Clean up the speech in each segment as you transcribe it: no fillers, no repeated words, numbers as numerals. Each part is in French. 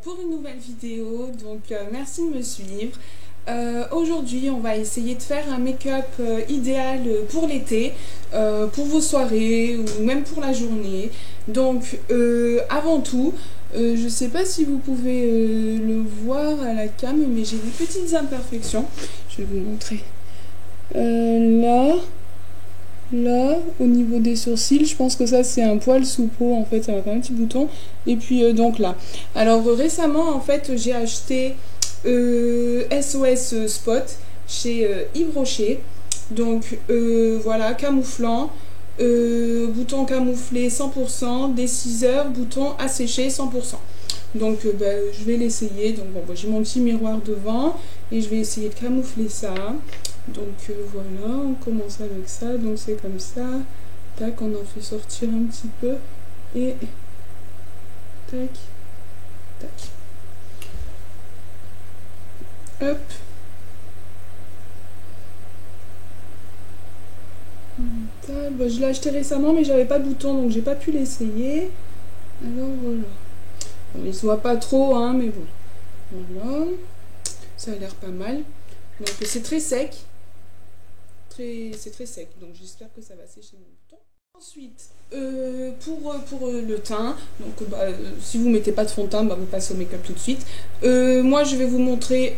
pour une nouvelle vidéo, donc merci de me suivre. Aujourd'hui on va essayer de faire un make-up idéal pour l'été, pour vos soirées ou même pour la journée. Donc avant tout, je sais pas si vous pouvez le voir à la cam, mais j'ai des petites imperfections. Je vais vous montrer. Là, au niveau des sourcils, je pense que ça c'est un poil sous peau, en fait, ça va faire un petit bouton. Et puis donc là. Alors récemment, en fait, j'ai acheté SOS Spot chez Yves Rocher. Donc voilà, camouflant, bouton camouflé 100%, déciseur, bouton asséché 100%. Donc je vais l'essayer. Donc bon, j'ai mon petit miroir devant et je vais essayer de camoufler ça. Donc voilà, on commence avec ça, donc c'est comme ça, tac, on en fait sortir un petit peu, et tac, tac, hop, tac. Bon, je l'ai acheté récemment, mais j'avais pas de bouton, donc j'ai pas pu l'essayer, alors voilà, bon, il se voit pas trop, hein, mais bon, voilà, ça a l'air pas mal, donc c'est très sec. C'est très sec, donc j'espère que ça va sécher mon bouton. Ensuite, pour le teint, donc si vous mettez pas de fond de teint, vous passez au make-up tout de suite. Moi je vais vous montrer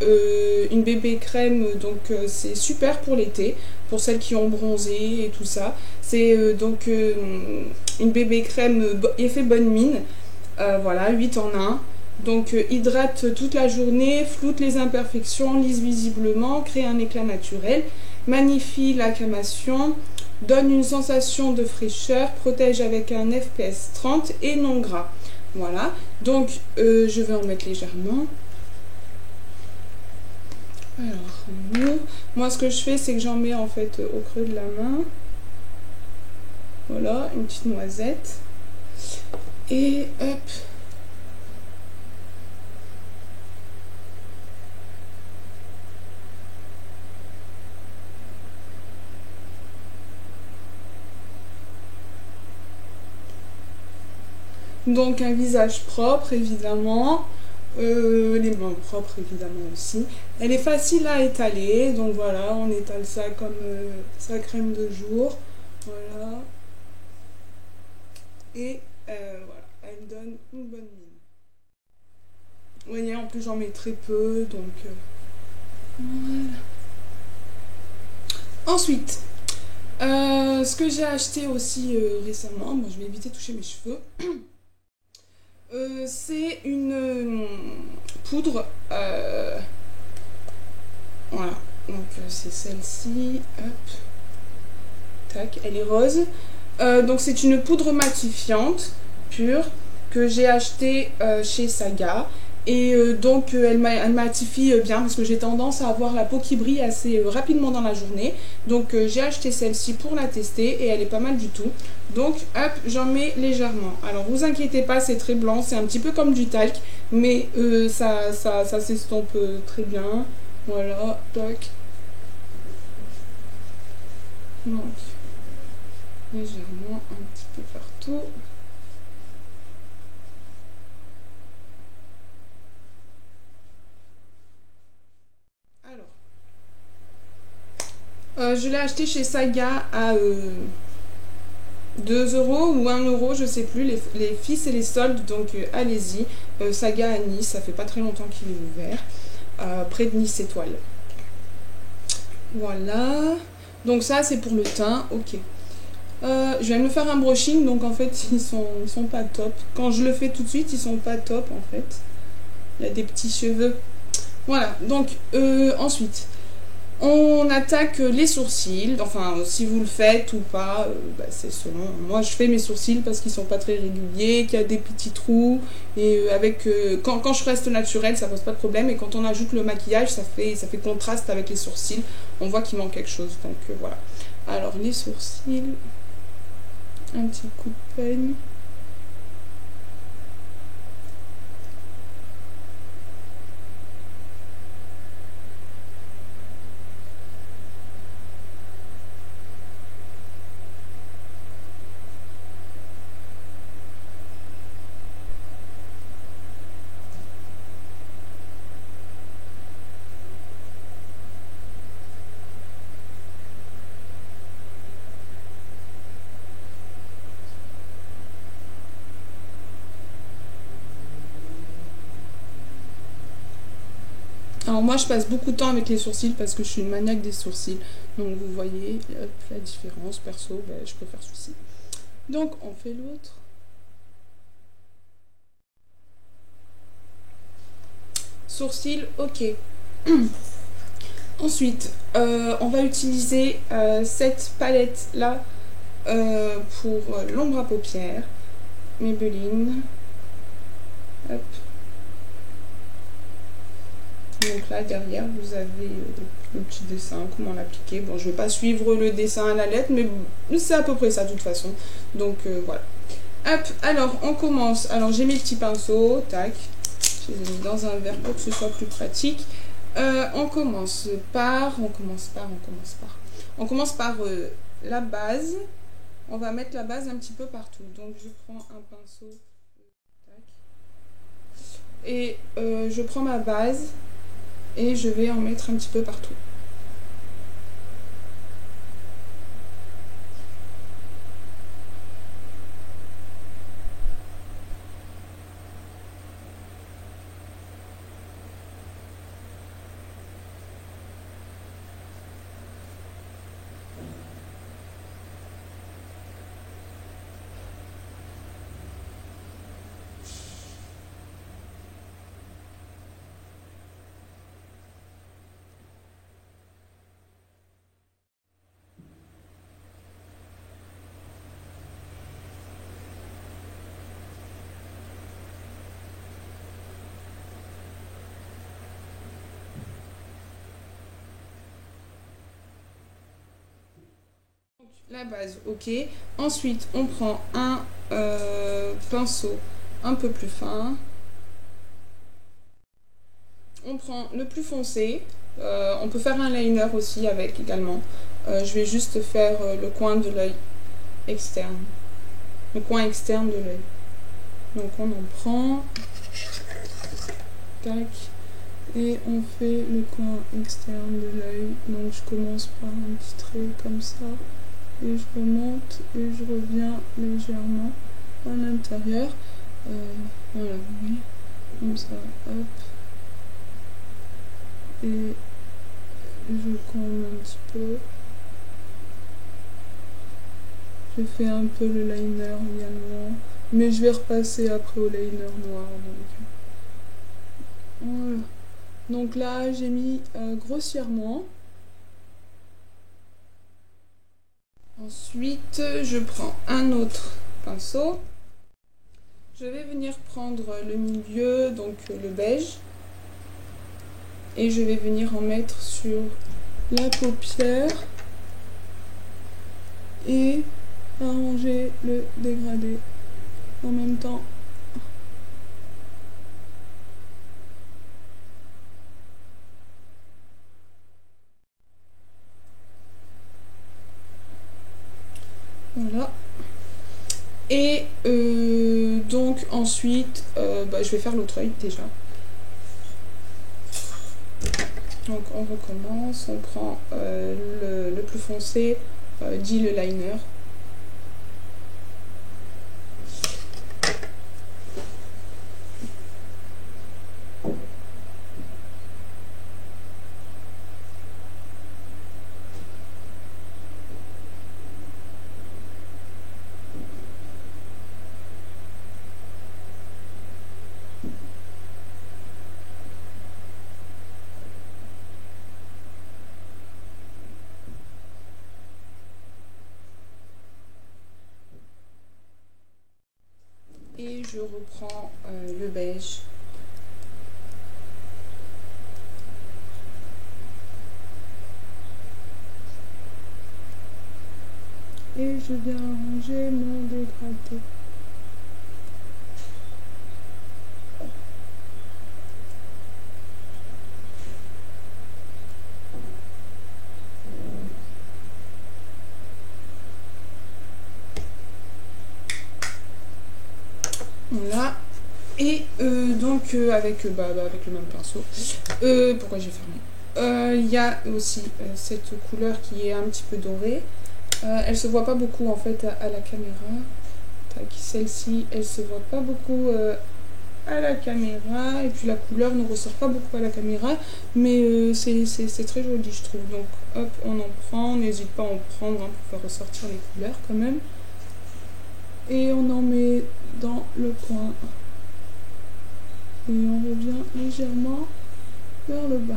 une bébé crème, donc c'est super pour l'été, pour celles qui ont bronzé et tout ça. C'est donc une bébé crème effet bonne mine, voilà, 8 en 1. Donc hydrate toute la journée, floute les imperfections, lisse visiblement, crée un éclat naturel, magnifie la camation, donne une sensation de fraîcheur, protège avec un FPS 30 et non gras. Voilà, donc je vais en mettre légèrement. Alors, moi ce que je fais, c'est que j'en mets en fait au creux de la main. Voilà, une petite noisette. Et hop. Donc un visage propre évidemment, les mains propres évidemment aussi. Elle est facile à étaler, donc voilà, on étale ça comme sa crème de jour, voilà. Et voilà, elle donne une bonne mine. Vous voyez, en plus j'en mets très peu, donc voilà. Ensuite, ce que j'ai acheté aussi récemment, bon je vais éviter de toucher mes cheveux. C'est une poudre, voilà, donc c'est celle-ci, hop, tac, elle est rose, donc c'est une poudre matifiante pure que j'ai achetée chez Saga, et donc elle matifie bien parce que j'ai tendance à avoir la peau qui brille assez rapidement dans la journée. Donc j'ai acheté celle-ci pour la tester et elle est pas mal du tout. Donc hop, j'en mets légèrement. Alors vous inquiétez pas, c'est très blanc, c'est un petit peu comme du talc, mais ça s'estompe très bien. Voilà, tac. Donc légèrement, un petit peu partout. Je l'ai acheté chez Saga à 2 € ou 1 €, je sais plus. Les filles, c'est les soldes, donc allez-y. Saga à Nice, ça fait pas très longtemps qu'il est ouvert. Près de Nice Étoile. Voilà. Donc ça, c'est pour le teint, ok. Je viens de me faire un brushing, donc en fait, ils sont pas top. Quand je le fais tout de suite, ils sont pas top, en fait. Il y a des petits cheveux. Voilà, donc ensuite... On attaque les sourcils, enfin si vous le faites ou pas, c'est selon. Moi je fais mes sourcils parce qu'ils sont pas très réguliers, qu'il y a des petits trous, et quand je reste naturelle ça pose pas de problème, et quand on ajoute le maquillage ça fait contraste avec les sourcils, on voit qu'il manque quelque chose, donc voilà. Alors les sourcils, un petit coup de peigne. moi je passe beaucoup de temps avec les sourcils parce que je suis une maniaque des sourcils. Donc vous voyez hop, la différence. Perso, ben, je préfère celui-ci. Donc on fait l'autre. Sourcils, ok. Ensuite, on va utiliser cette palette là pour l'ombre à paupières. Maybelline. Hop. Donc là derrière vous avez le petit dessin, comment l'appliquer. Bon, je vais pas suivre le dessin à la lettre, mais c'est à peu près ça de toute façon. Donc voilà. Hop, alors on commence. Alors j'ai mes petits pinceaux, tac. Je les ai mis dans un verre pour que ce soit plus pratique. On commence par la base. On va mettre la base un petit peu partout. Donc je prends un pinceau. Tac. Et je prends ma base. Et je vais en mettre un petit peu partout. La base, ok. Ensuite, on prend un pinceau un peu plus fin. On prend le plus foncé. On peut faire un liner aussi avec également. Je vais juste faire le coin de l'œil externe. Le coin externe de l'œil. Donc on en prend. Tac. Et on fait le coin externe de l'œil. Donc je commence par un petit trait comme ça. Et je remonte et je reviens légèrement à l'intérieur. Voilà, vous voyez, comme ça, hop. Et je comble un petit peu. Je fais un peu le liner également. Mais je vais repasser après au liner noir. Donc, voilà. Donc là, j'ai mis grossièrement. Ensuite, je prends un autre pinceau. Je vais venir prendre le milieu, donc le beige. Et je vais venir en mettre sur la paupière. Et arranger le dégradé en même temps. Voilà. Et donc ensuite, je vais faire l'autre œil déjà. Donc on recommence, on prend le plus foncé, dit le liner. Et je reprends le beige. Et je viens arranger mon dégradé. Voilà. Et donc avec le même pinceau. Pourquoi j'ai fermé? Il y a aussi cette couleur qui est un petit peu dorée. Elle se voit pas beaucoup en fait à la caméra. Celle-ci, elle se voit pas beaucoup à la caméra. Et puis la couleur ne ressort pas beaucoup à la caméra, mais c'est très joli, je trouve. Donc hop, on en prend, n'hésite pas à en prendre hein, pour faire ressortir les couleurs quand même. Et on en met dans le coin. Et on revient légèrement vers le bas.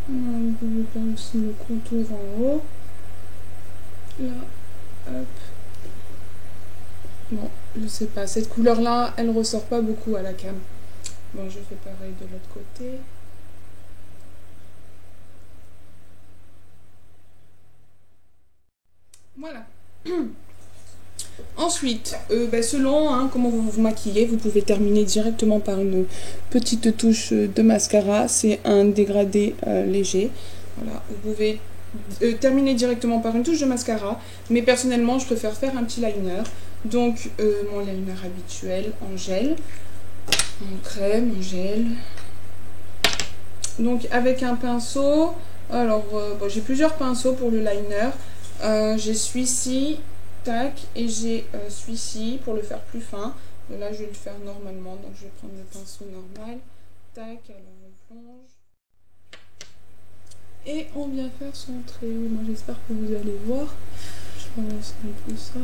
Vous pouvez faire aussi le contour en haut. Là, hop. Bon, je sais pas, cette couleur-là, elle ressort pas beaucoup à la cam. Bon, je fais pareil de l'autre côté. Voilà. Ensuite, selon hein, comment vous vous maquillez, vous pouvez terminer directement par une petite touche de mascara. C'est un dégradé léger. Voilà, vous pouvez terminer directement par une touche de mascara. Mais personnellement, je préfère faire un petit liner. Donc, mon liner habituel en gel, en crème, en gel. Donc, avec un pinceau. Alors, bon, j'ai plusieurs pinceaux pour le liner. J'ai celui-ci. Tac, et j'ai celui-ci pour le faire plus fin. Là, je vais le faire normalement, donc je vais prendre le pinceau normal. Tac, alors on plonge. Et on vient faire son trait. Moi, j'espère que vous allez voir. Je balance un peu ça.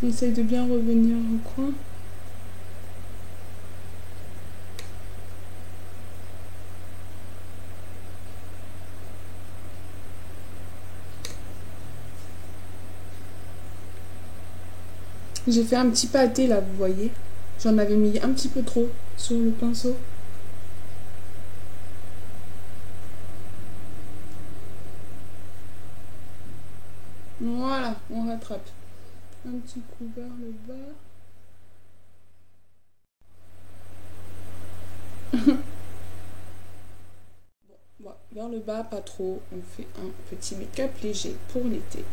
J'essaye de bien revenir au coin. J'ai fait un petit pâté là, vous voyez. J'en avais mis un petit peu trop sur le pinceau. Voilà, on rattrape. Un petit coup vers le bas. Bon, vers le bas, pas trop. On fait un petit make-up léger pour l'été.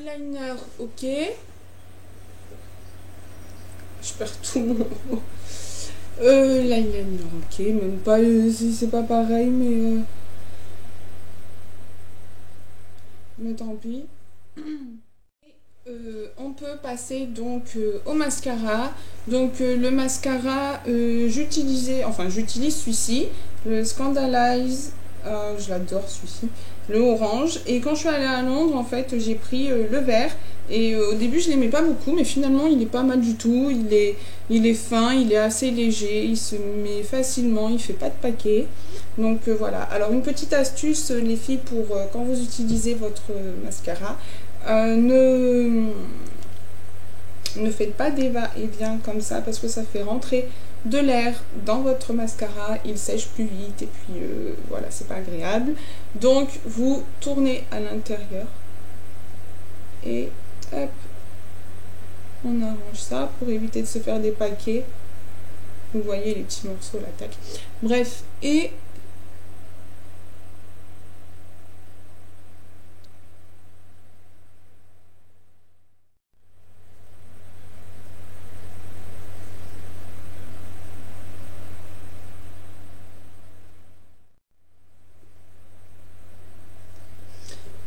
L'eyeliner, ok. Je perds tout mon mot. L'eyeliner, ok. Même pas si c'est pas pareil, mais tant pis. On peut passer donc au mascara. Donc le mascara, j'utilise celui-ci, le Scandalize. Je l'adore celui-ci, le orange. Et quand je suis allée à Londres, en fait, j'ai pris le vert. Et au début, je l'aimais pas beaucoup, mais finalement, il est pas mal du tout. Il est fin, il est assez léger, il se met facilement, il fait pas de paquet. Donc voilà. Alors une petite astuce, les filles, pour quand vous utilisez votre mascara, ne faites pas des va-et-vient comme ça parce que ça fait rentrer de l'air dans votre mascara, il sèche plus vite et puis voilà, c'est pas agréable. Donc vous tournez à l'intérieur et hop, on arrange ça pour éviter de se faire des paquets. Vous voyez les petits morceaux, la tac. Bref, et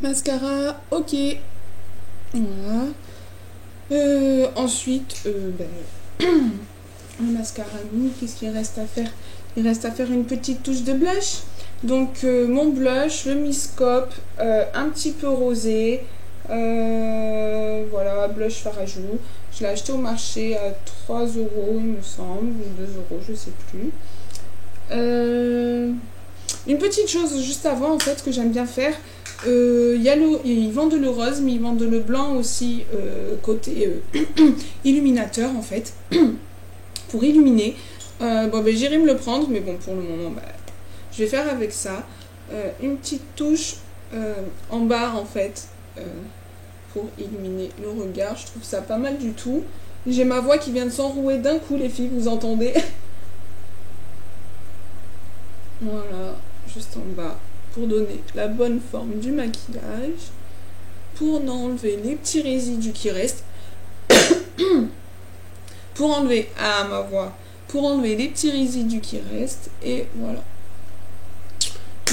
Mascara, ok. Voilà. Ensuite, le mascara mis, qu'est-ce qu'il reste à faire? Il reste à faire une petite touche de blush. Donc mon blush, le Miscope, un petit peu rosé. Voilà, blush fard à joues. Je l'ai acheté au marché à 3 € il me semble, ou 2 €, je sais plus. Une petite chose juste avant en fait que j'aime bien faire. Ils vendent le rose, mais ils vendent le blanc aussi côté illuminateur en fait, pour illuminer. J'irai me le prendre, mais bon, pour le moment, je vais faire avec ça. Une petite touche en bas en fait, pour illuminer le regard. Je trouve ça pas mal du tout. J'ai ma voix qui vient de s'enrouer d'un coup, les filles, vous entendez? Voilà, juste en bas, pour donner la bonne forme du maquillage, pour enlever les petits résidus qui restent, pour enlever, ma voix, pour enlever les petits résidus qui restent, et voilà.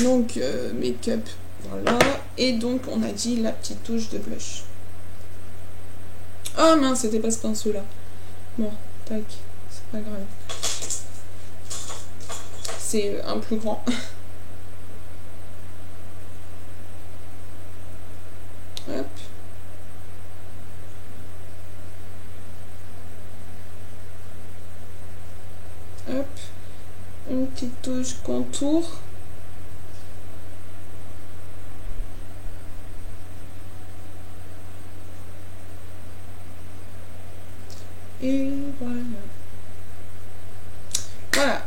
Donc, make-up, voilà, et donc on a dit la petite touche de blush. Oh mince, c'était pas ce pinceau-là. Bon, tac, c'est pas grave. C'est un plus grand. Hop. Hop. Une petite touche contour. Et voilà. Voilà.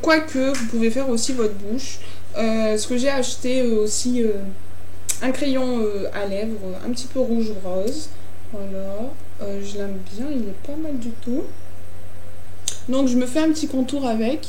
Quoique, vous pouvez faire aussi votre bouche. Ce que j'ai acheté aussi, un crayon à lèvres, un petit peu rouge-rose. Voilà. Je l'aime bien, il est pas mal du tout. Donc je me fais un petit contour avec.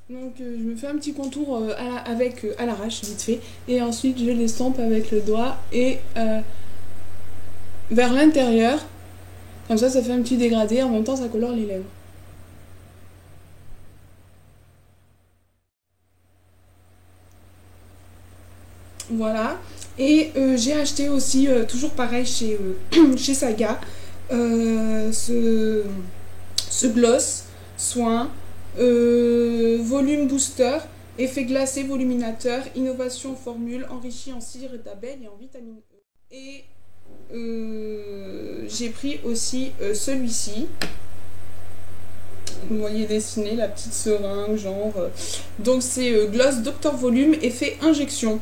Donc je me fais un petit contour à l'arrache vite fait, et ensuite je l'estompe avec le doigt et vers l'intérieur, comme ça fait un petit dégradé, en même temps ça colore les lèvres. Voilà, et j'ai acheté aussi, toujours pareil chez, chez Saga, ce gloss soin. Volume booster, effet glacé voluminateur, innovation formule, enrichi en cire d'abeille et en vitamine E. Et j'ai pris aussi celui-ci. Vous voyez dessiner la petite seringue, genre. Donc c'est gloss Dr Volume, effet injection.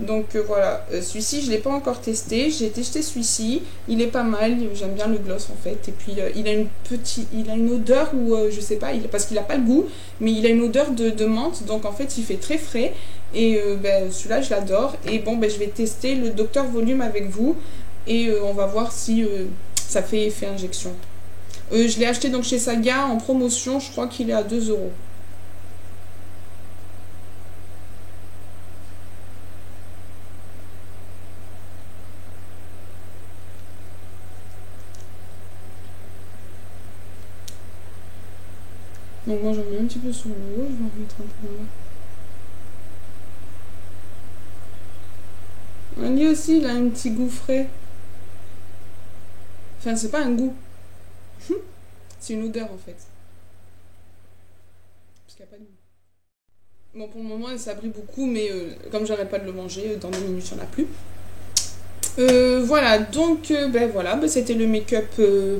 Donc voilà, celui-ci je ne l'ai pas encore testé, j'ai testé celui-ci, il est pas mal, j'aime bien le gloss en fait, et puis il a une odeur où je sais pas, parce qu'il n'a pas le goût, mais il a une odeur de menthe, donc en fait il fait très frais, et celui-là je l'adore, et bon je vais tester le Dr Volume avec vous, et on va voir si ça fait effet injection. Je l'ai acheté donc chez Saga en promotion, je crois qu'il est à 2 €. Donc moi j'en mets un petit peu sur le haut, je vais en mettre un peu en bas. Lui aussi il a un petit goût frais. Enfin c'est pas un goût. C'est une odeur en fait. Parce qu'il n'y a pas de goût. Bon pour le moment ça brille beaucoup, mais comme j'arrête pas de le manger, dans 2 minutes il n'y en a plus. Voilà, donc voilà, c'était le make-up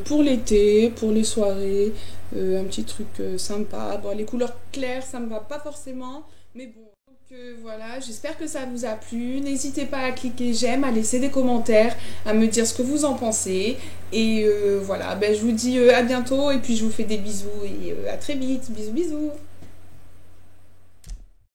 pour l'été, pour les soirées, un petit truc sympa. Bon, les couleurs claires, ça me va pas forcément, mais bon. Donc voilà, j'espère que ça vous a plu. N'hésitez pas à cliquer j'aime, à laisser des commentaires, à me dire ce que vous en pensez. Et voilà, je vous dis à bientôt, et puis je vous fais des bisous, et à très vite. Bisous, bisous.